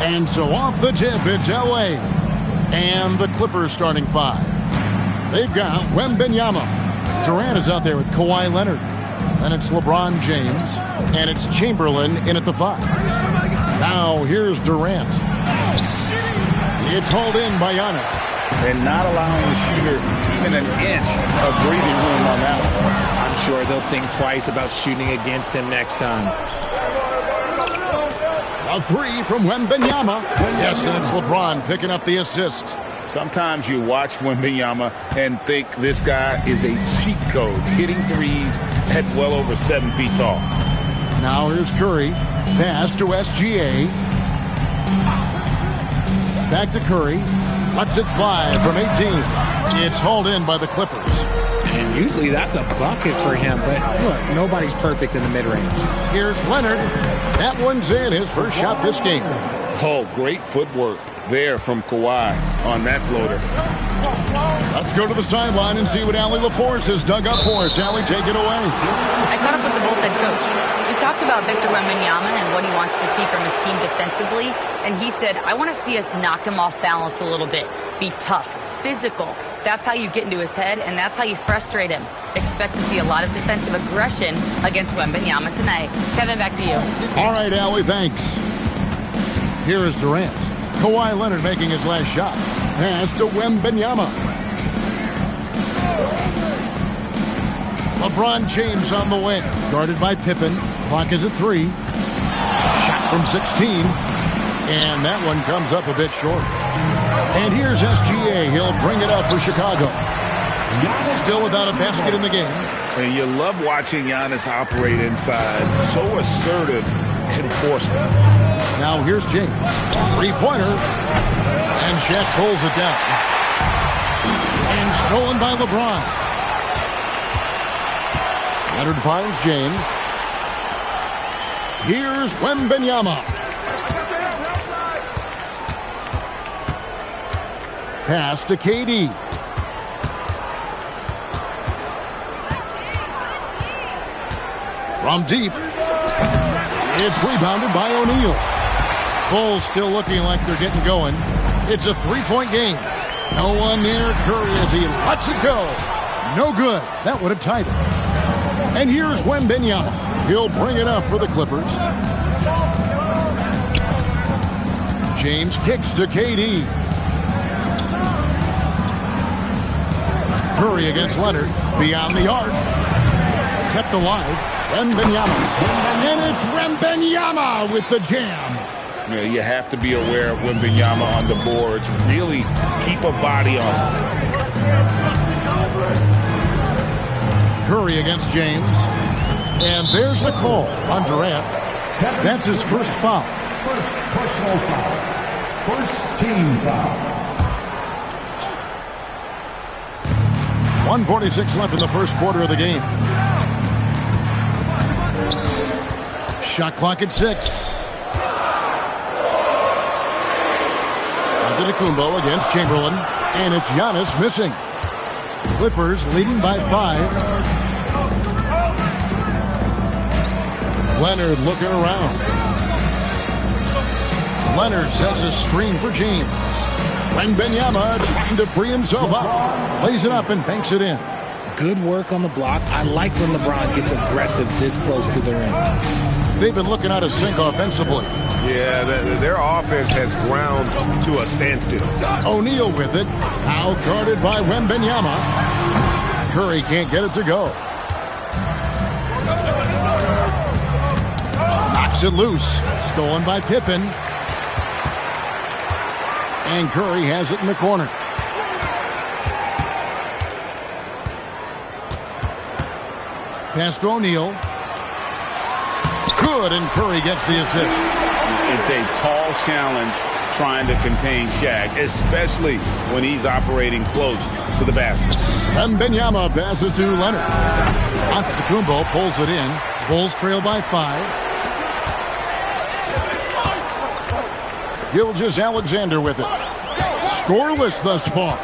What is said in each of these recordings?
And so off the tip, it's L.A. And the Clippers starting five. They've got Wembanyama. Durant is out there with Kawhi Leonard. And it's LeBron James. And it's Chamberlain in at the five. Now here's Durant. It's hauled in by Giannis. And not allowing the shooter even an inch of breathing room on that one. I'm sure they'll think twice about shooting against him next time. A three from Wembanyama. Yes, and it's LeBron picking up the assist. Sometimes you watch Wembanyama and think this guy is a cheat code, hitting threes at well over 7 feet tall. Now here's Curry. Pass to SGA. Back to Curry. Lets it fly from 18. It's hauled in by the Clippers. And usually that's a bucket for him, but look, nobody's perfect in the mid-range. Here's Leonard. That one's in, his first shot this game. Oh, great footwork there from Kawhi on that floater. Let's go to the sideline and see what Allie LaForce has dug up for us. Allie, take it away. I caught up with the Bulls head coach. We talked about Victor Wembanyama and what he wants to see from his team defensively, and he said, I want to see us knock him off balance a little bit. Be tough, physical. That's how you get into his head, and that's how you frustrate him. Expect to see a lot of defensive aggression against Wembanyama tonight. Kevin, back to you. All right, Allie, thanks. Here is Durant. Kawhi Leonard making his last shot. Pass to Wembanyama. LeBron James on the wing. Guarded by Pippen. Clock is at 3. Shot from 16. And that one comes up a bit short. And here's SGA. He'll bring it up for Chicago. Still without a basket in the game. And you love watching Giannis operate inside. So assertive and forceful. Now here's James. Three-pointer. And Shaq pulls it down. And stolen by LeBron. Leonard finds James. Here's Wembanyama. Pass to KD. From deep. It's rebounded by O'Neal. Bulls still looking like they're getting going. It's a three-point game. No one near Curry as he lets it go. No good. That would have tied it. And here's Wembanyama. He'll bring it up for the Clippers. James kicks to KD. Curry against Leonard. Beyond the arc. Kept alive. Wembanyama. And it's Wembanyama with the jam. You know, you have to be aware of Wembanyama on the boards. Really keep a body on him. Curry against James. And there's the call on Durant. That's his first foul. First personal foul. First team foul. 1:46 left in the first quarter of the game. Shot clock at 6. Antetokounmpo against Chamberlain. And it's Giannis missing. Clippers leading by 5. Leonard looking around. Leonard sets a screen for James. Wembanyama trying to free himself up. Plays it up and banks it in. Good work on the block. I like when LeBron gets aggressive this close to the rim. They've been looking out of sync offensively. Yeah, their offense has ground to a standstill. O'Neal with it. Now guarded by Wembanyama. Curry can't get it to go. Knocks it loose. Stolen by Pippen. And Curry has it in the corner. Pass to O'Neal. Good, and Curry gets the assist. It's a tall challenge trying to contain Shaq, especially when he's operating close to the basket. Wembanyama passes to Leonard. Antetokounmpo pulls it in. Bulls trail by 5. Gilgeous-Alexander with it. Scoreless thus far.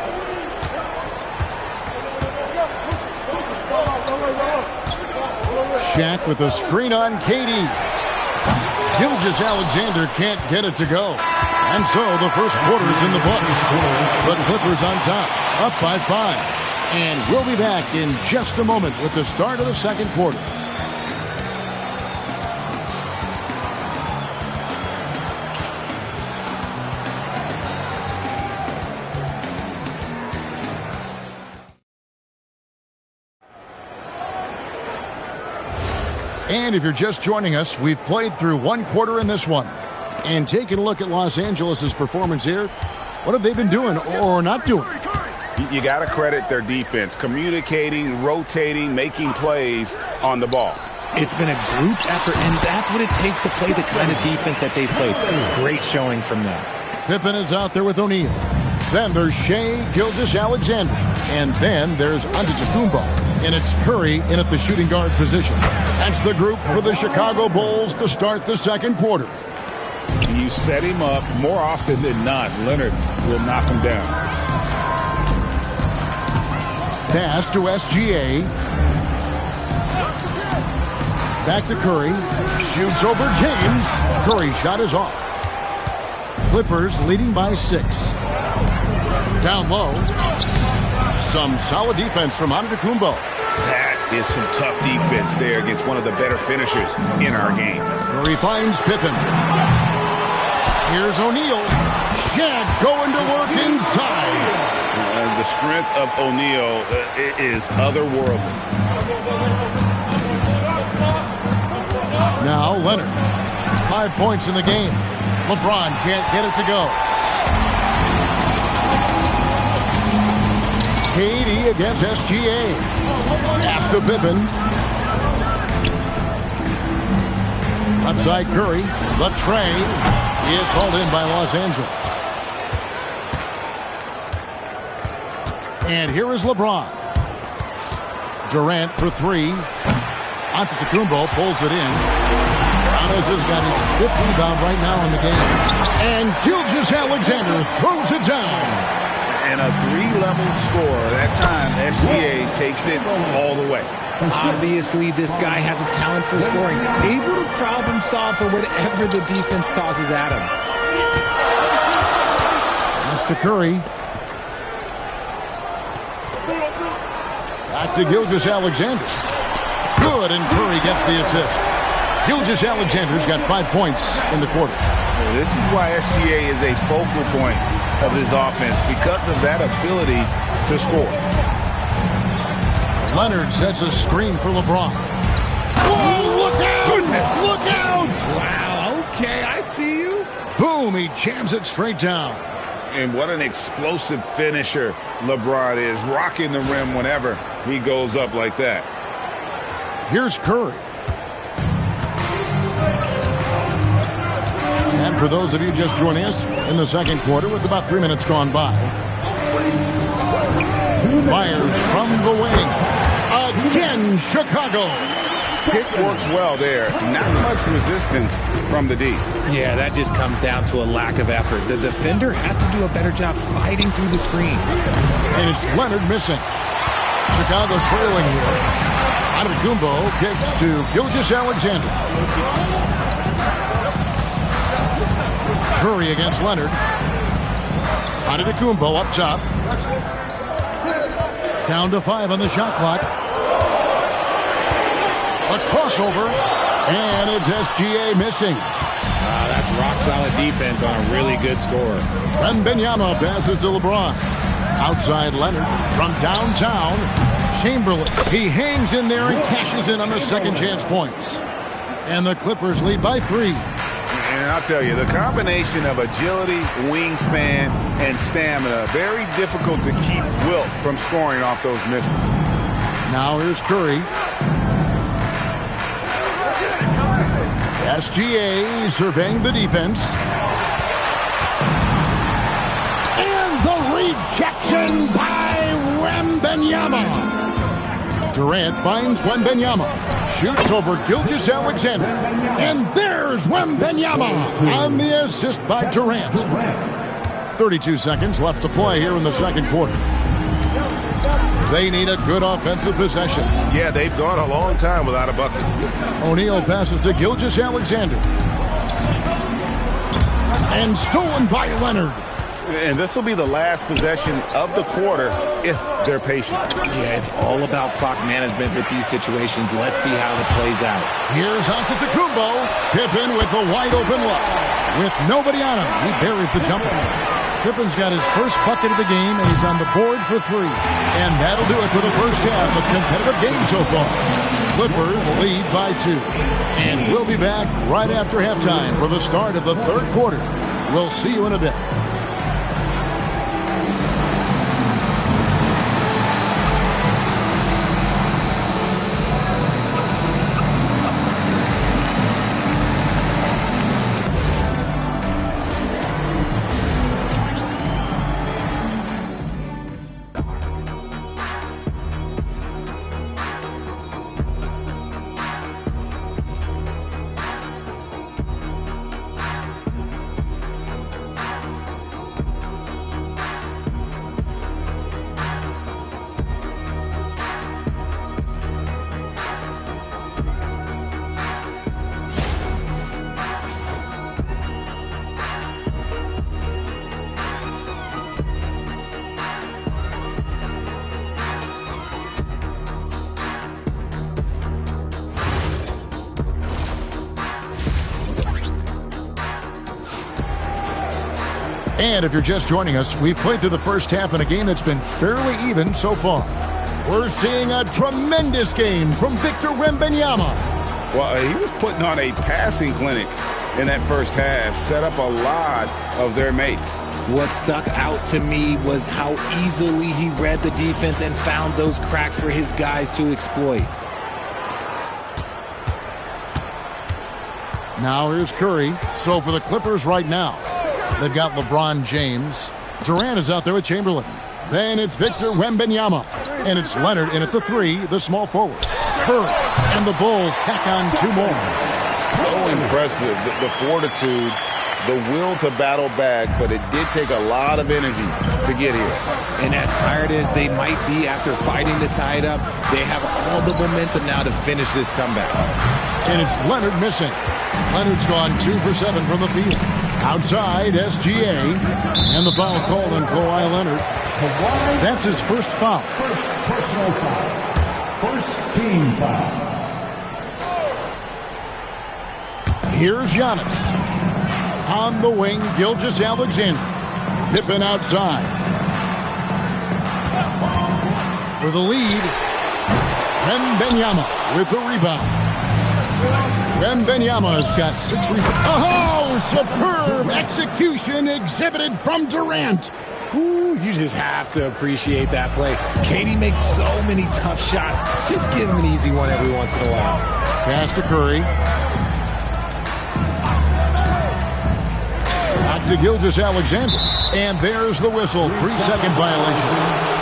Shaq with a screen on KD. Gilgeous-Alexander can't get it to go. And so the first quarter is in the books. The Clippers on top, up by 5. And we'll be back in just a moment with the start of the second quarter. And if you're just joining us, we've played through one quarter in this one. And taking a look at Los Angeles' performance here, what have they been doing or not doing? You got to credit their defense, communicating, rotating, making plays on the ball. It's been a group effort, and that's what it takes to play the kind of defense that they've played. Great showing from them. Pippen is out there with O'Neal. Then there's Shai Gilgeous-Alexander. And then there's Antetokounmpo. And it's Curry in at the shooting guard position. That's the group for the Chicago Bulls to start the second quarter. You set him up more often than not. Leonard will knock him down. Pass to SGA. Back to Curry. Shoots over James. Curry's shot is off. Clippers leading by 6. Down low. Some solid defense from Antetokounmpo. That is some tough defense there against one of the better finishers in our game. Curry finds Pippen. Here's O'Neal. Shaq going to work inside. The strength of O'Neal is otherworldly. Now Leonard. 5 points in the game. LeBron can't get it to go. KD against SGA. Pass to Pippen. Left side Curry. The tray. It's hauled in by Los Angeles. And here is LeBron. Durant for 3. Antetokounmpo pulls it in. Giannis has got his 5th rebound right now in the game. And Gilgeous-Alexander throws it down. And a 3-level score. That time, SGA takes it all the way. Obviously, this guy has a talent for scoring. Able to problem solve for whatever the defense tosses at him. Pass to Curry. Back to Gilgeous-Alexander. Good, and Curry gets the assist. Gilgeous-Alexander's got 5 points in the quarter. This is why SGA is a focal point of his offense, because of that ability to score. Leonard sets a screen for LeBron. Oh, look out! Goodness. Look out! Wow, okay, I see you. Boom, he jams it straight down. And what an explosive finisher LeBron is, rocking the rim whenever he goes up like that. Here's Curry. And for those of you just joining us in the second quarter with about 3 minutes gone by. Fires from the wing. Again, Chicago. Pick works well there. Not much resistance from the D. Yeah, that just comes down to a lack of effort. The defender has to do a better job fighting through the screen. And it's Leonard missing. Chicago trailing here. Antetokounmpo kicks to Gilgeous-Alexander. Curry against Leonard. Antetokounmpo up top. Down to 5 on the shot clock. A crossover. And it's SGA missing. That's rock-solid defense on a really good score. Wembanyama passes to LeBron. Outside Leonard from downtown. Chamberlain. He hangs in there and cashes in on the second chance points. And the Clippers lead by 3. And I'll tell you, the combination of agility, wingspan, and stamina, very difficult to keep Wilt from scoring off those misses. Now here's Curry. SGA surveying the defense. And the rejection by Wembanyama. Durant finds Wembanyama. Shoots over Gilgeous-Alexander. And there's Wembanyama on the assist by Durant. 32 seconds left to play here in the second quarter. They need a good offensive possession. Yeah, they've gone a long time without a bucket. O'Neal passes to Gilgeous-Alexander. And stolen by Leonard. And this will be the last possession of the quarter if they're patient. Yeah, it's all about clock management with these situations. Let's see how it plays out. Here's Antetokounmpo. Pippen with the wide open look. With nobody on him, he buries the jumper. Pippen's got his first bucket of the game, and he's on the board for 3. And that'll do it for the first half of competitive game so far. Clippers lead by 2. And we'll be back right after halftime for the start of the third quarter. We'll see you in a bit. And if you're just joining us, we've played through the first half in a game that's been fairly even so far. We're seeing a tremendous game from Victor Wembanyama. Well, he was putting on a passing clinic in that first half, set up a lot of their mates. What stuck out to me was how easily he read the defense and found those cracks for his guys to exploit. Now here's Curry. So for the Clippers right now, they've got LeBron James. Durant is out there with Chamberlain. Then it's Victor Wembanyama. And it's Leonard in at the 3, the small forward. Curry. And the Bulls tack on 2 more. So impressive, the fortitude, the will to battle back, but it did take a lot of energy to get here. And as tired as they might be after fighting to tie it up, they have all the momentum now to finish this comeback. And it's Leonard missing. Leonard's gone 2 for 7 from the field. Outside, SGA. And the foul called on Kawhi Leonard. That's his first foul. First personal foul. First team foul. Here's Giannis. On the wing, Gilgeous-Alexander. Pippen outside. For the lead, Wembanyama with the rebound. Wembanyama's got 6 rebounds. Oh, superb execution exhibited from Durant. Ooh, you just have to appreciate that play. Katie makes so many tough shots. Just give him an easy one every once in a while. Pass to Curry. Back to Gilgeous-Alexander. And there's the whistle. 3-second violation.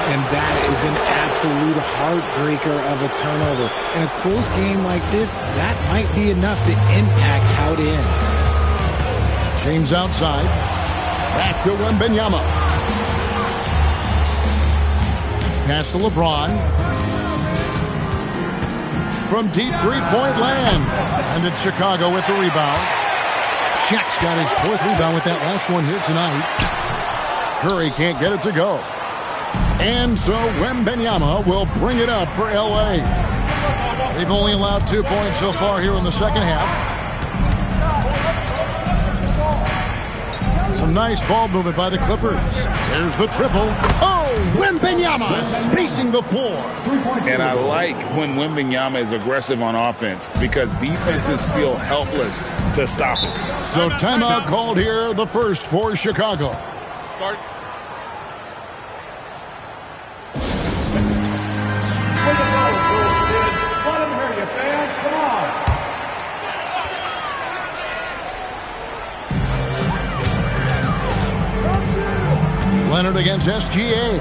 And that is an absolute heartbreaker of a turnover. In a close game like this, that might be enough to impact how it ends. James outside. Back to Wembanyama. Pass to LeBron. From deep three-point land. And it's Chicago with the rebound. Shaq's got his 4th rebound with that last one here tonight. Curry can't get it to go. And so Wembanyama will bring it up for L.A. They've only allowed 2 points so far here in the second half. Some nice ball movement by the Clippers. There's the triple. Oh, Wembanyama spacing the floor. And I like when Wembanyama is aggressive on offense because defenses feel helpless to stop it. So timeout called here, the first for Chicago. Start. Let them hear you, fans. Come on. Leonard against SGA.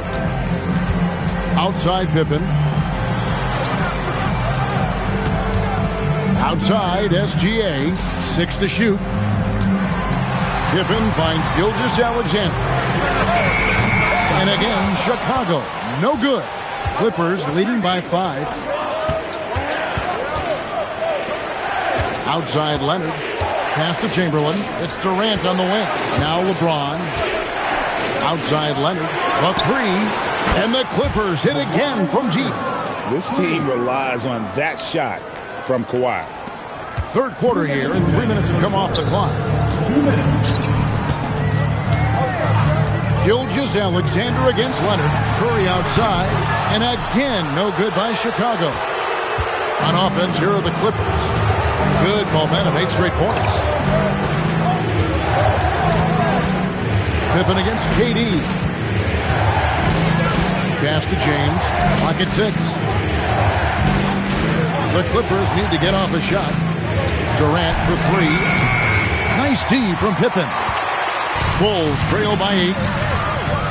Outside Pippen. Outside SGA. 6 to shoot. Pippen finds Gilgeous-Alexander. And again, Chicago. No good. Clippers leading by 5. Outside Leonard. Pass to Chamberlain. It's Durant on the wing. Now LeBron. Outside Leonard. A three. And the Clippers hit again from deep. This team relies on that shot from Kawhi. Third quarter here, and 3 minutes have come off the clock. Gilgeous-Alexander against Leonard. Curry outside. And again, no good by Chicago. On offense, here are the Clippers. Good momentum, 8 straight points. Pippen against KD. Pass to James. Pocket 6. The Clippers need to get off a shot. Durant for 3. Nice D from Pippen. Bulls trail by 8.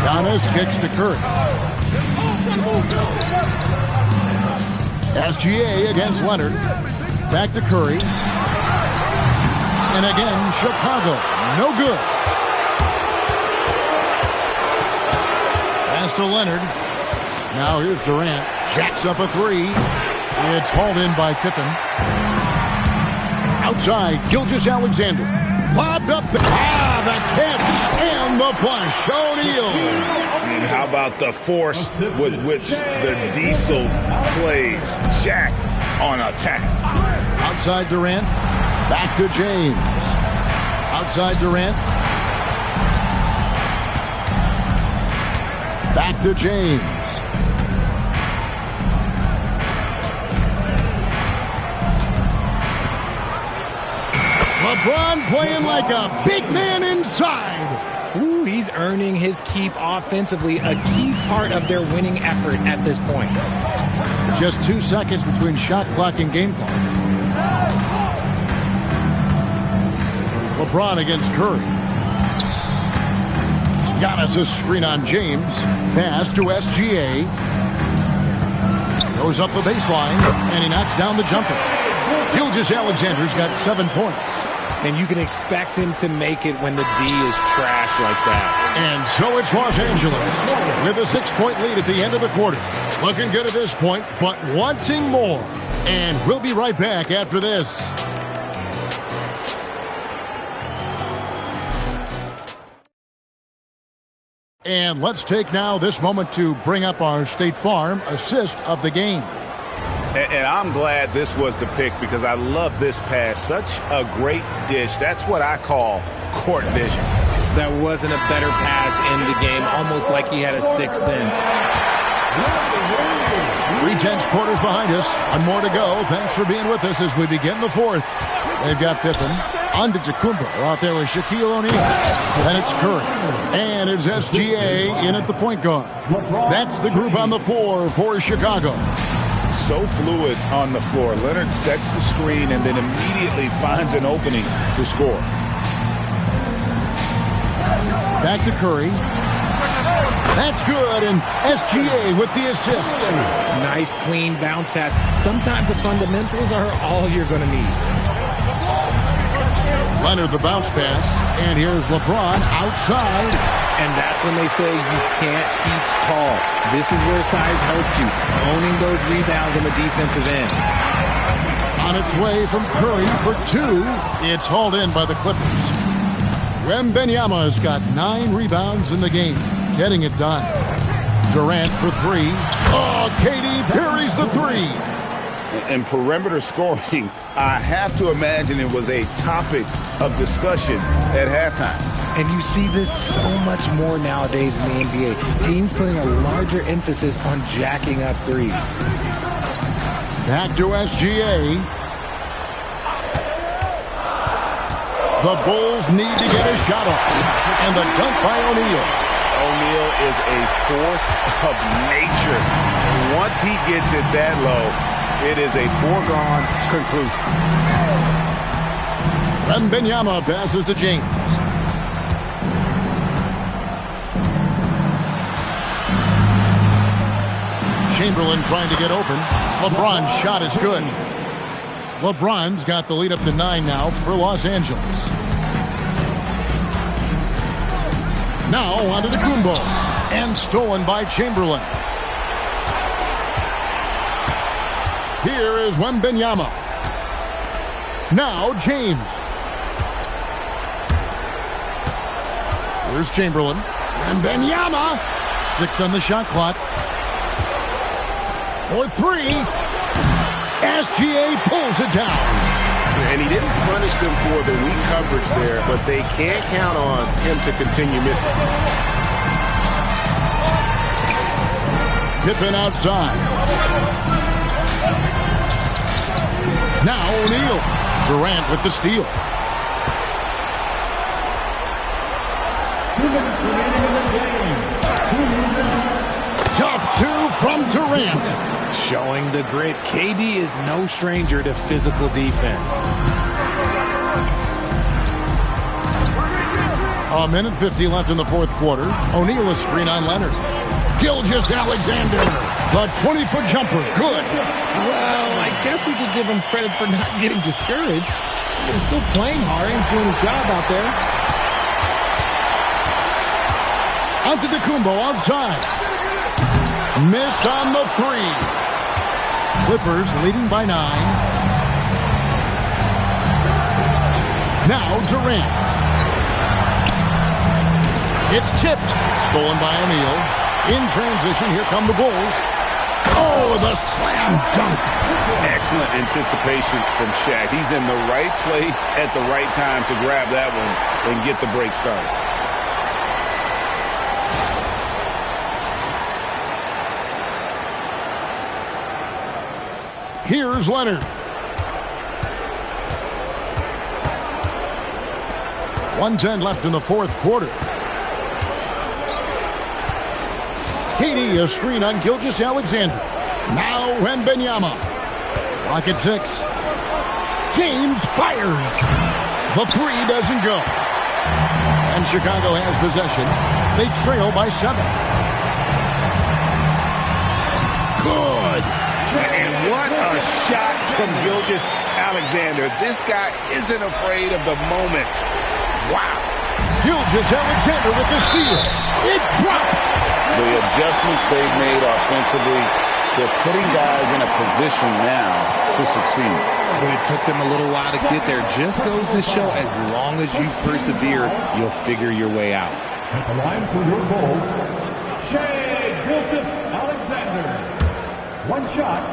Giannis kicks to Curry. SGA against Leonard. Back to Curry. And again, Chicago. No good. Pass to Leonard. Now here's Durant. Jacks up a 3. It's hauled in by Pippen. Outside, Gilgeous-Alexander. Lobbed up. The catch and the flush. O'Neal. And how about the force with which the Diesel plays? Shaq on attack. Outside Durant. Back to James. Outside Durant. Back to James. LeBron playing like a big man inside. Ooh, he's earning his keep offensively, a key part of their winning effort at this point. Just 2 seconds between shot clock and game clock. LeBron against Curry. Giannis' screen on James. Pass to SGA. Goes up the baseline, and he knocks down the jumper. Gilgeous-Alexander's got 7 points. And you can expect him to make it when the D is trash like that. And so it's Los Angeles with a 6-point lead at the end of the quarter. Looking good at this point, but wanting more. And we'll be right back after this. And let's take now this moment to bring up our State Farm assist of the game. And I'm glad this was the pick because I love this pass. Such a great dish. That's what I call court vision. That wasn't a better pass in the game, almost like he had a sixth sense. 3/10 quarters behind us. One more to go. Thanks for being with us as we begin the fourth. They've got Pippen. Antetokounmpo out there with Shaquille O'Neal. Then it's Curry. And it's SGA in at the point guard. That's the group on the floor for Chicago. So fluid on the floor. Leonard sets the screen and then immediately finds an opening to score. Back to Curry. That's good, and SGA with the assist. Nice, clean bounce pass. Sometimes the fundamentals are all you're going to need. Leonard the bounce pass, and here's LeBron outside. And that's when they say you can't teach tall. This is where size helps you, owning those rebounds on the defensive end. On its way from Curry for 2. It's hauled in by the Clippers. Wembanyama has got 9 rebounds in the game, getting it done. Durant for 3. Oh, KD buries the 3. And perimeter scoring, I have to imagine it was a topic of discussion at halftime. And you see this so much more nowadays in the NBA. Teams putting a larger emphasis on jacking up threes. Back to SGA. The Bulls need to get a shot up. And the dunk by O'Neal. O'Neal is a force of nature. Once he gets it that low, it is a foregone conclusion. Wembanyama passes to James. Chamberlain trying to get open. LeBron's shot is good. LeBron's got the lead up to 9 now for Los Angeles. Now onto the Kumbo. And stolen by Chamberlain. Here is Wembanyama. Now James. Here's Chamberlain. And Wembanyama. 6 on the shot clock. For 3. SGA pulls it down. And he didn't punish them for the weak coverage there, but they can't count on him to continue missing. Pippen outside. Now O'Neal. Durant with the steal. 2 minutes remaining in the game. Tough 2 from Durant. Showing the grit. KD is no stranger to physical defense. A minute 50 left in the fourth quarter. O'Neal a screen on Leonard. Gilgeous-Alexander. The 20-foot jumper. Good. Well, I guess we could give him credit for not getting discouraged. He's still playing hard. He's doing his job out there. Antetokounmpo outside. Missed on the 3. Clippers leading by 9. Now Durant. It's tipped. Stolen by O'Neal. In transition, here come the Bulls. Oh, the slam dunk. Excellent anticipation from Shaq. He's in the right place at the right time to grab that one and get the break started. Here's Leonard. 1:10 left in the fourth quarter. KD a screen on Gilgeous-Alexander. Now Wembanyama. Clock at 6. James fires. The 3 doesn't go. And Chicago has possession. They trail by 7. Good. And what a shot from Gilgeous-Alexander. This guy isn't afraid of the moment. Wow. Gilgeous-Alexander with the steal. It drops. The adjustments they've made offensively, they're putting guys in a position now to succeed. But it took them a little while to get there. Just goes to show as long as you persevere, you'll figure your way out. At the line for your Bulls, Shai Gilgeous-Alexander. 1 shot.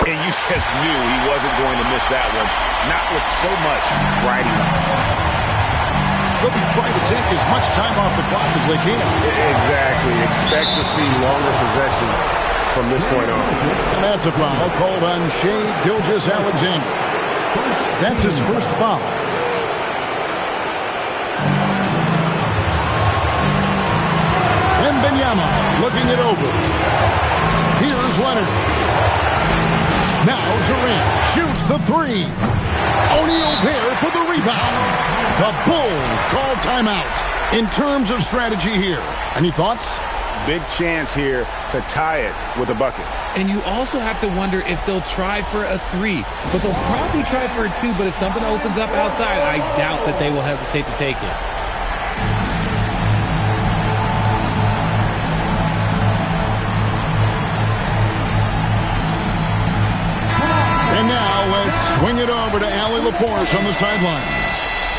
And you just knew he wasn't going to miss that one, not with so much riding on. They'll be trying to take as much time off the clock as they can. Exactly. Expect to see longer possessions from this point on. And that's a foul called on Shai Gilgeous-Alexander. That's his first foul. Wembanyama looking it over. Here's Leonard. Now Durant shoots the 3. O'Neal there for the rebound. The Bulls call timeout. In terms of strategy here, any thoughts? Big chance here to tie it with a bucket. And you also have to wonder if they'll try for a 3. But they'll probably try for a 2. But if something opens up outside, I doubt that they will hesitate to take it. And now let's swing it over to Allie LaForce on the sideline.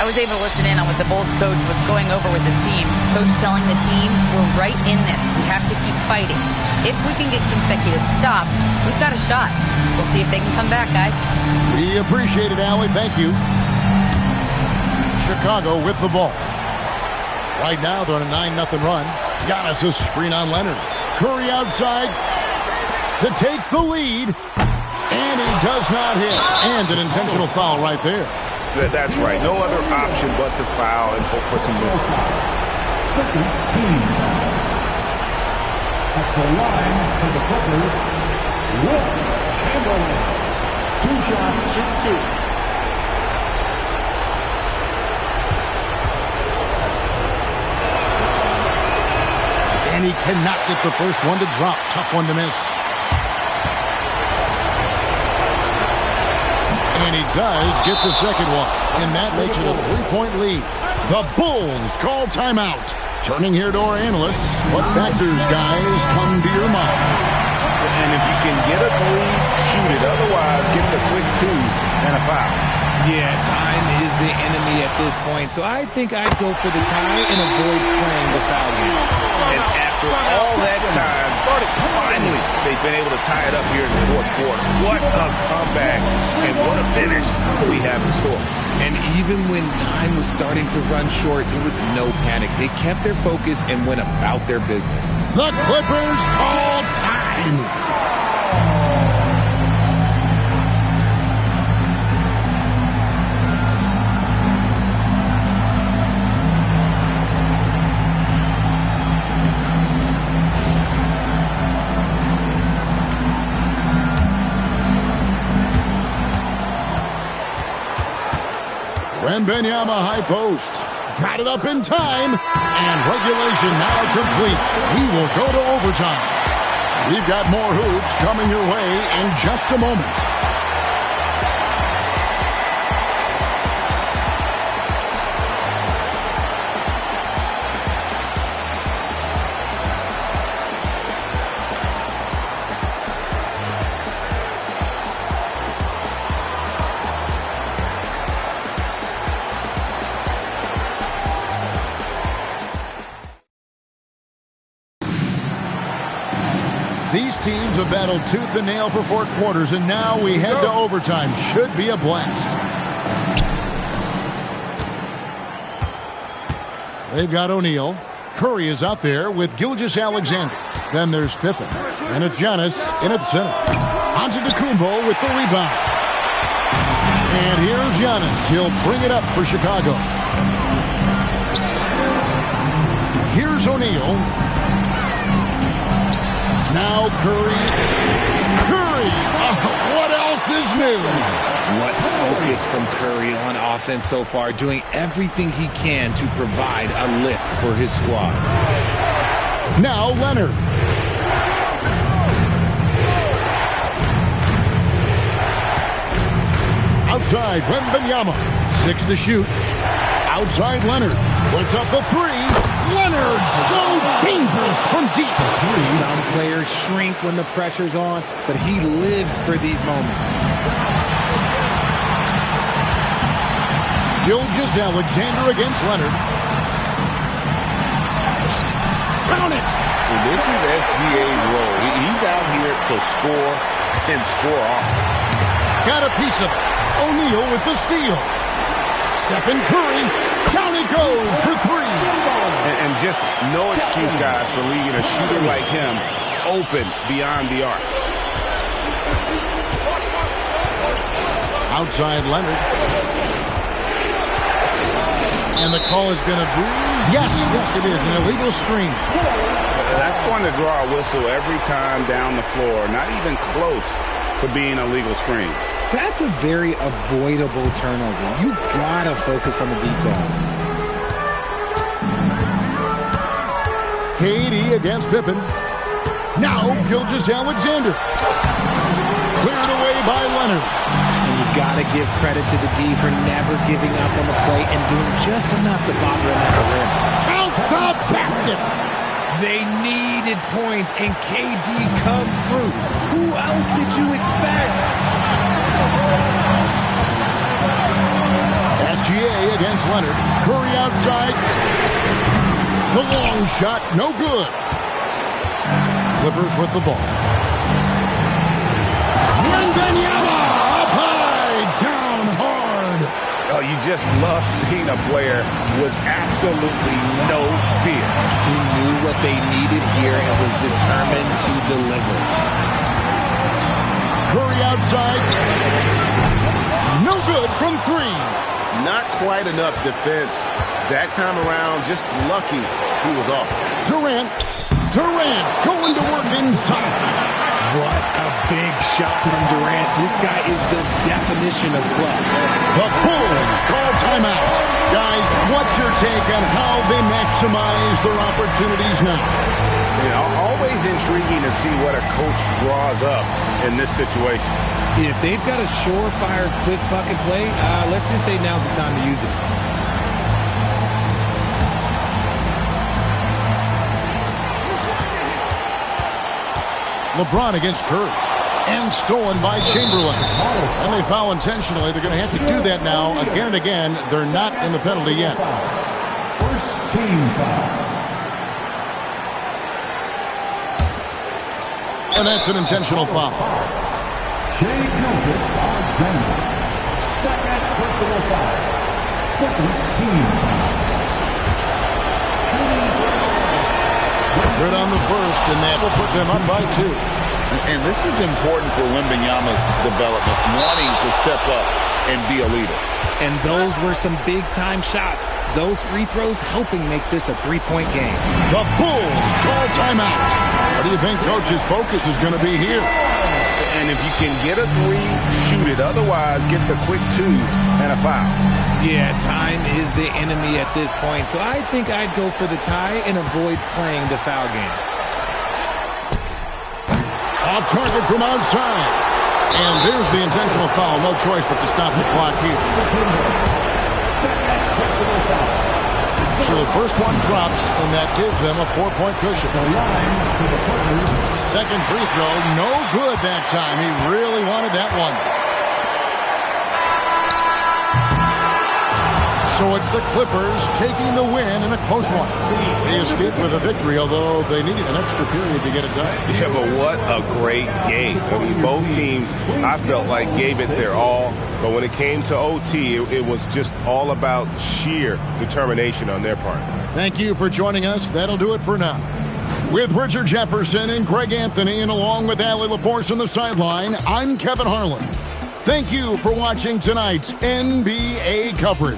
I was able to listen in on what the Bulls coach was going over with his team. Coach telling the team, we're right in this. We have to keep fighting. If we can get consecutive stops, we've got a shot. We'll see if they can come back, guys. We appreciate it, Allie. Thank you. Chicago with the ball. Right now, they're on a 9-0 run. Giannis a screen on Leonard. Curry outside to take the lead. And he does not hit. And an intentional foul right there. That's right. No other option but to foul and hope for some misses. Second team. At the line for the Clippers, Wilt Chamberlain. 2 shots. Shoot 2. And he cannot get the first one to drop. Tough one to miss. And he does get the second one. And that makes it a 3-point lead. The Bulls call timeout. Turning here to our analysts. What factors, guys, come to your mind? And if you can get a 3, shoot it. Otherwise, get the quick 2 and a foul. Yeah, time is the enemy at this point, so I think I'd go for the tie and avoid playing the foul game. And after all that time, finally, they've been able to tie it up here in the fourth quarter. What a comeback, and what a finish we have in store. And even when time was starting to run short, there was no panic. They kept their focus and went about their business. The Clippers call time. Wembanyama high post. Got it up in time. And regulation now complete. We will go to overtime. We've got more hoops coming your way in just a moment. These teams have battled tooth and nail for 4 quarters, and now we head to overtime. Should be a blast. They've got O'Neal. Curry is out there with Gilgeous-Alexander. Then there's Pippen. And it's Giannis in at the center. Antetokounmpo with the rebound. And here's Giannis. He'll bring it up for Chicago. Here's O'Neal. Now Curry. Curry! What else is new? What focus from Curry on offense so far, doing everything he can to provide a lift for his squad. Now Leonard. Outside, Wembanyama. 6 to shoot. Outside, Leonard. Puts up the 3. Leonard, so dangerous from deep. Some players shrink when the pressure's on, but he lives for these moments. Gilgeous-Alexander against Leonard. Count it! And this is SGA's role. He's out here to score and score often. Got a piece of it. O'Neal with the steal. Stephen Curry. Down he goes for 3. And just no excuse, guys, for leaving a shooter like him open beyond the arc. Outside Leonard. And the call is going to be, yes, it is, an illegal screen. That's going to draw a whistle every time down the floor. Not even close to being a legal screen. That's a very avoidable turnover. You gotta focus on the details. KD against Pippen. Now Gilgeous-Alexander. Cleared away by Leonard. And you gotta give credit to the D for never giving up on the play and doing just enough to bother him at the rim. Count the basket. They needed points, and KD comes through. Who else did you expect? SGA against Leonard. Curry outside. The long shot, no good. Clippers with the ball. Wembanyama up high, down hard. Oh, you just love seeing a player with absolutely no fear. He knew what they needed here and was determined to deliver. Curry outside. No good from 3. Not quite enough defense. That time around, just lucky he was off. Durant going to work inside. What a big shot from Durant. This guy is the definition of clutch. The Bulls call timeout. Guys, what's your take on how they maximize their opportunities now? You know, always intriguing to see what a coach draws up in this situation. If they've got a surefire quick bucket play, let's just say now's the time to use it. LeBron against Curry. And stolen by Chamberlain. And they foul intentionally. They're going to have to do that now again and again. They're not in the penalty yet. First team foul. And that's an intentional foul. Shai Gilgeous-Alexander. Second personal foul. Second team foul. Good on the first, and that will put them up by 2. And this is important for Wembanyama's development, wanting to step up and be a leader. And those were some big-time shots. Those free throws helping make this a 3-point game. The Bulls call timeout. What do you think Coach's focus is going to be here? And if you can get a 3, shoot it. Otherwise, get the quick 2 and a foul. Yeah, time is the enemy at this point, so I think I'd go for the tie and avoid playing the foul game. Off target from outside. And there's the intentional foul. No choice but to stop the clock here. So the first one drops, and that gives them a 4-point cushion. Second free throw, no good that time. He really wanted that one. So it's the Clippers taking the win in a close one. They escaped with a victory, although they needed an extra period to get it done. Yeah, but what a great game. I mean, both teams, I felt like, gave it their all. But when it came to OT, it was just all about sheer determination on their part. Thank you for joining us. That'll do it for now. With Richard Jefferson and Greg Anthony, and along with Allie LaForce on the sideline, I'm Kevin Harlan. Thank you for watching tonight's NBA coverage.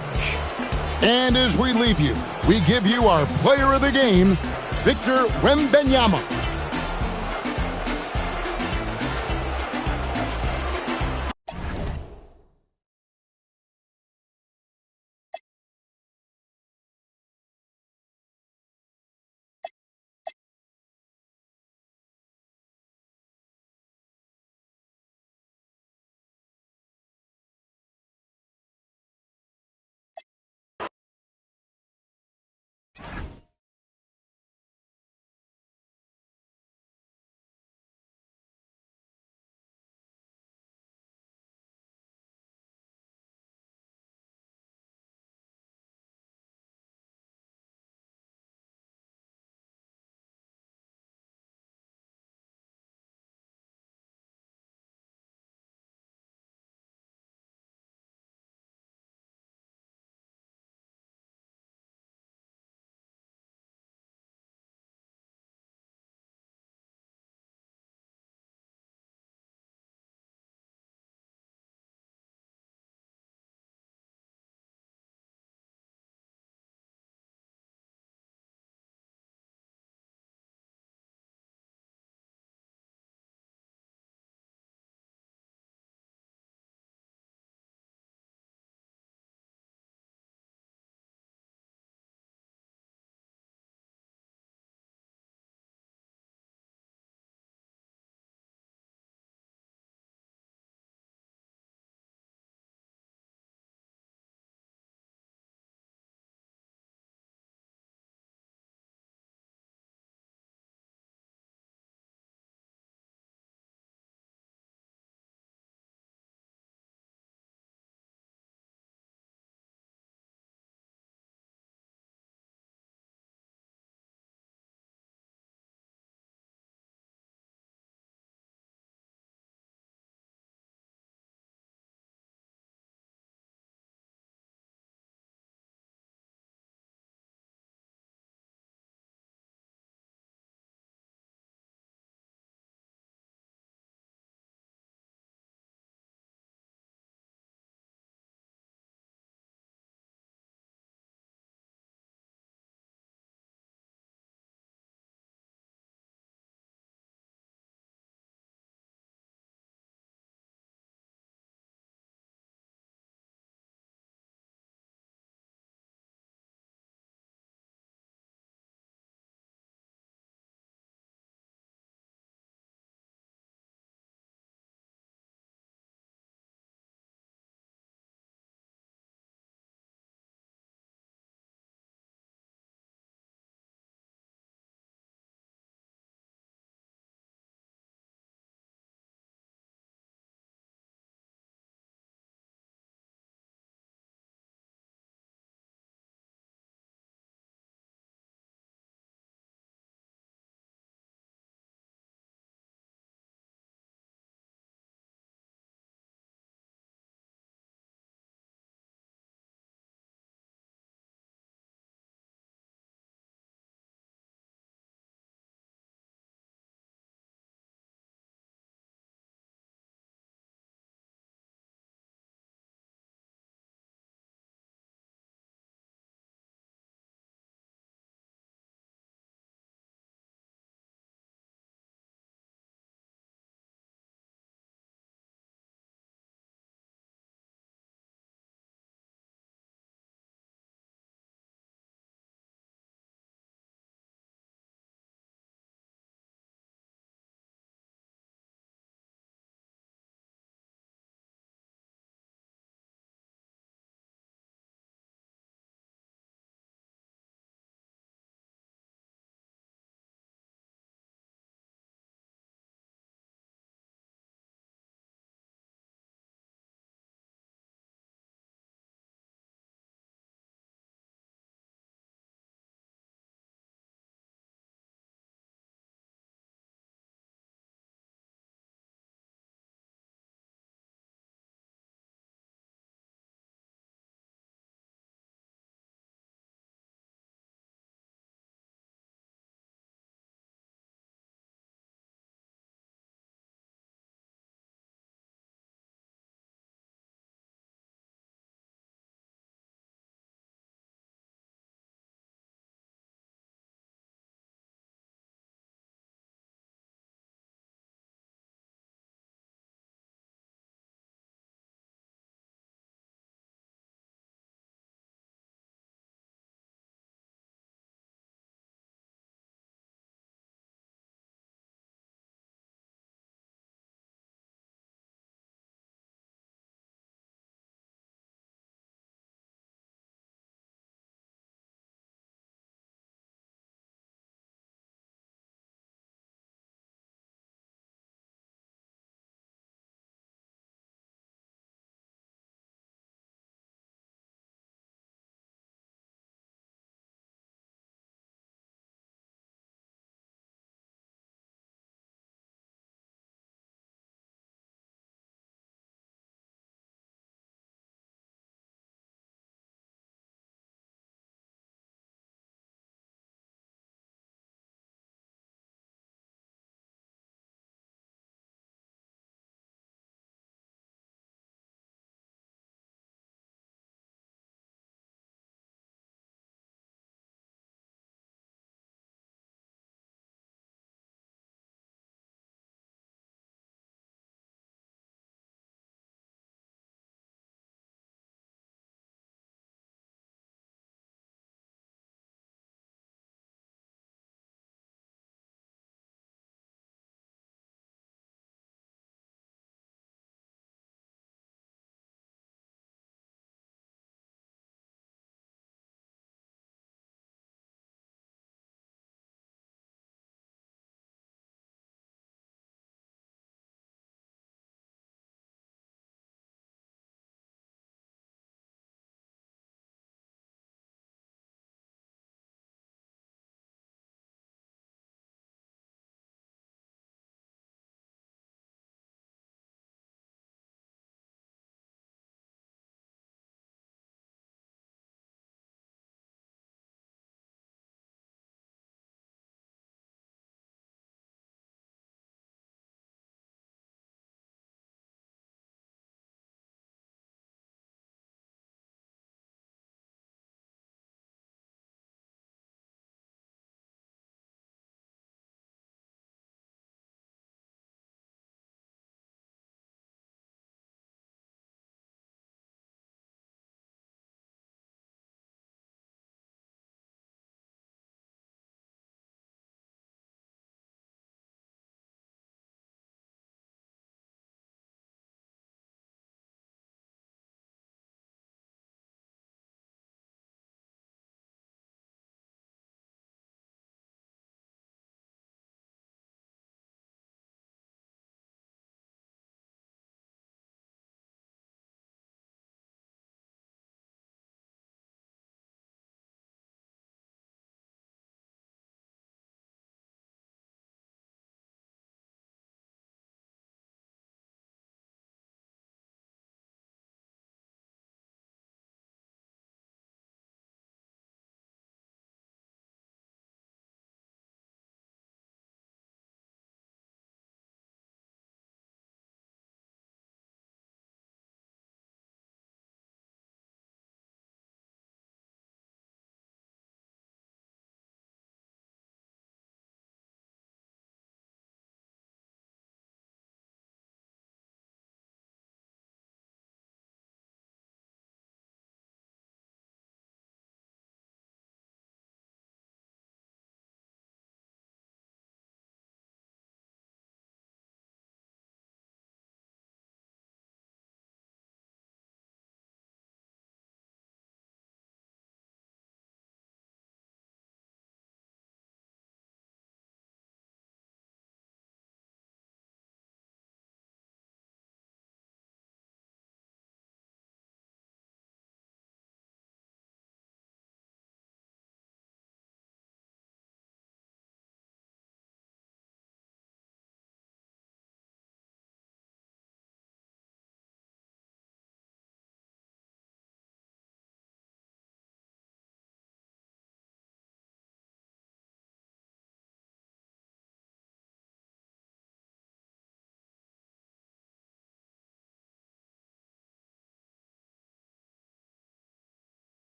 And as we leave you, we give you our player of the game, Victor Wembanyama.